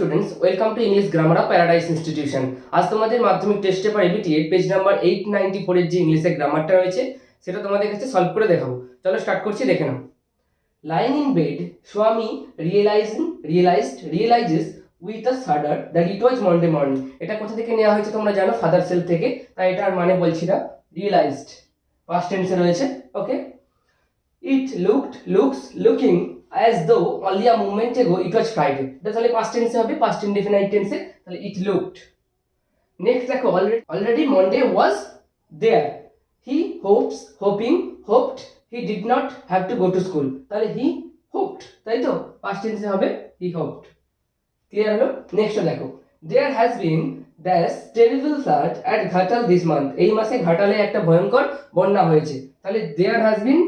Students, welcome to English grammar of paradise institution. আজ তোমাদের মাধ্যমিক টেস্ট পেপার এবিটি এর পেজ নাম্বার 894 এর যে ইংলিশের গ্রামারটা রয়েছে সেটা তোমাদের কাছে সলভ করে দেখাবো। চলো স্টার্ট করছি, দেখে নাও। Lying in bed, Swami realizes with a shudder that it was Monday morning. এটা কোথা থেকে নেওয়া হয়েছে তোমরা জানো? ফাদার সেলফ থেকে, তাই এটা আর মানে বলছি না। রিয়েলাইজড পাস্ট টেন্সে রয়েছে। ওকে, it looking as though only a moment ago it was Friday. তাহলে পাস্ট টেন্সে হবে, পাস্ট ইনডেফিনাইট টেন্সে, তাহলে it looked. নেক্সট দেখো, already Monday was there. He hoped he did not have to go to school. তাহলে he hoped, তাই তো past টেন্সে হবে he hoped। ক্লিয়ার হলো? নেক্সট দেখো, there has been dash terrible flood at Ghatal this month. এই মাসে ঘাটালে একটা ভয়ঙ্কর বন্যা হয়েছে। তাহলে there has been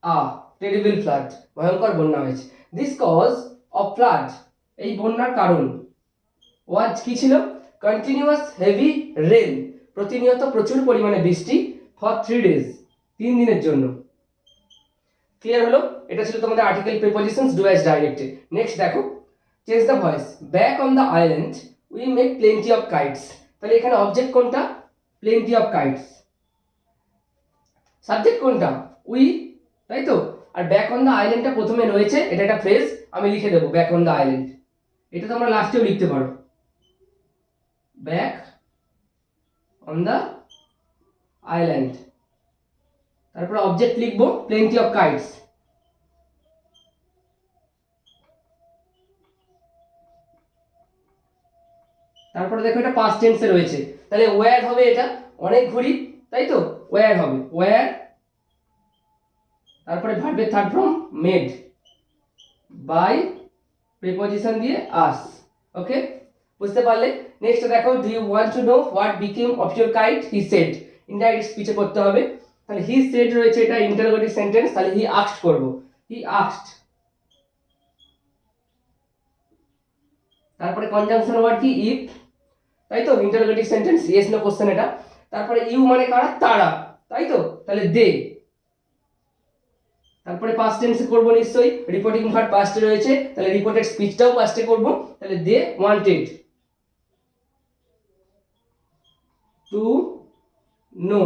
a terrible flood, ভয়ঙ্কর বন্যা হয়েছে। this cause of flood, এই বন্যার কারণ was কি ছিল? continuous heavy rain, প্রতিনিয়ত প্রচুর পরিমাণে বৃষ্টি for 3 days, 3 দিনের জন্য। ক্লিয়ার হলো? এটা ছিল তোমাদের article prepositions do as directed. Next দেখো, change the voice, back on the island we make plenty of kites. তাহলে এখানে অবজেক্ট কোনটা? Plenty of kites. সাবজেক্ট কোনটা? উই, তাই তো। আর ব্যাক অন দ্য আইল্যান্ডটা প্রথমে রয়েছে, এটা একটা ফ্রেজ, আমি লিখে দেবো ব্যাক অন দ্য আইল্যান্ড। এটা তোমরা লাস্টেও লিখতে পারো, ব্যাক অন দ্য আইল্যান্ড। তারপরে অবজেক্ট লিখবো প্লেন্টি অফ কাইটস। তারপরে দেখো এটা পাস্ট টেন্সে রয়েছে, তাহলে ওয়্যার হবে, এটা অনেক ঘুড়ি, তাই তো ওয়্যার হবে, ওয়্যার। তারপরে ভার্বের third form made by preposition দিয়ে আস। ওকে, বুঝতে পারলে? নেক্সট দেখো, do you want to know what became of your kite? He said. Indirect স্পিচে করতে হবে, তাহলে হি সেড রয়েছে, এটা ইন্টারোগেটিভ সেন্টেন্স, তাহলে হি আস্কড করব, হি আস্কড। তারপরে কনজাংশন ওয়ার্ড কি? ইফ, তাই তো interrogative sentence, yes no question এটা। তারপরে ইউ মানে কারা? তারা, তাই তো, তাহলে দে। তারপরে পাস্ট টেন্সে করব নিশ্চয়ই, রিপোর্টিং ভার্ব পাস্টে রয়েছে, তাহলে রিপোর্টেড স্পিচটাও পাস্টে করব, তাহলে দে ওয়ান্টেড টু নো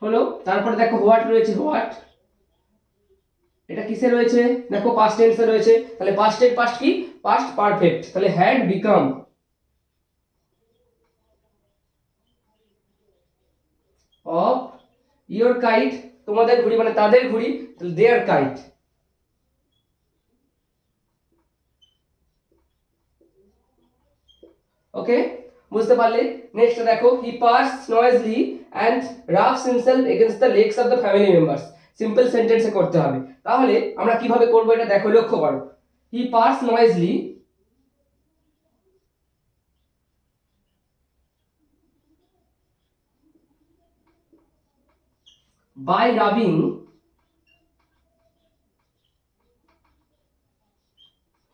হলো। তারপরে দেখো হোয়াট রয়েছে, হোয়াট, এটা কিসে রয়েছে? দেখো পাস্ট টেন্সে রয়েছে, তাহলে পাস্টের পাস্ট কি? পাস্ট পারফেক্ট, তাহলে had become of your kite, তোমাদের ঘুড়ি মানে তাদের ঘুড়ি, তাহলে দেয়ার কাইট। ওকে, বুঝতে পারলে? নেক্সট দেখো, he purrs noisily and rubs himself against the legs of the family members. Simple সেন্টেন্সে করতে হবে। তাহলে আমরা কিভাবে করব এটা দেখো, লক্ষ্য করো। He purrs noisily by rubbing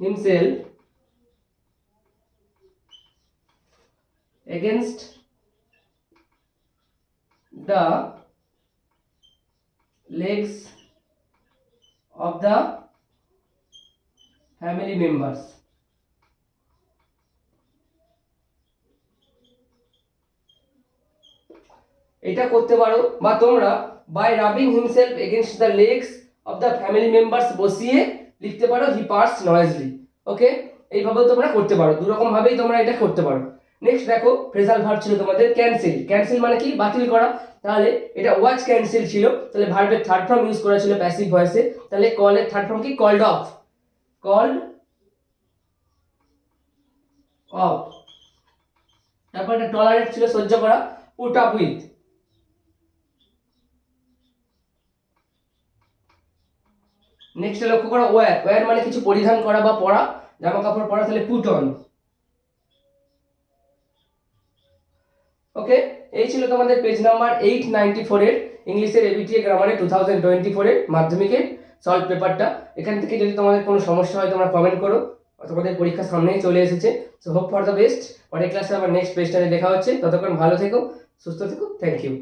himself against the legs of the family members. এটা করতে পারো, বা তোমরা by rubbing himself against the legs of the family members বসিয়ে লিখতে পারো হি পার্স নয়েজলি। ওকে, এইভাবেও তোমরা করতে পারো, দুরকম ভাবেই তোমরা এটা করতে পারো। নেক্সট দেখো, ফ্রেজাল ভার্ব ছিল তোমাদের ক্যান্সেল। ক্যান্সেল মানে কি? বাতিল করা। তাহলে এটা ওয়াজ ক্যান্সেল ছিল, তাহলে ভার্বের থার্ড ফর্ম ইউজ করা ছিল প্যাসিভ ভয়েসে, তাহলে কলের থার্ড ফর্ম কি? Called off, called off. তারপর এটা টলারেট ছিল, সহ্য করা, পুট আপ উইথ। নেক্সট লক্ষ্য করো, ওয়্যার। ওয়্যার মানে কিছু পরিধান করা বা পরা, জামা কাপড় পরা, তাহলে পুট অন। ওকে, এই ছিল তোমাদের পেজ নাম্বার 894 এর ইংলিশের এবিটিএ গ্রামারে 2024 এর মাধ্যমিকের সলভ পেপারটা। এখান থেকে যদি তোমাদের কোনো সমস্যা হয় তোমরা কমেন্ট করো, তোমাদের পরীক্ষা সামনেই চলে এসেছে। So hope for the best. পরের ক্লাসে আবার নেক্সট পেজটা দেখা হচ্ছে, ততক্ষণ ভালো থেকো, সুস্থ থেকো, থ্যাংক ইউ।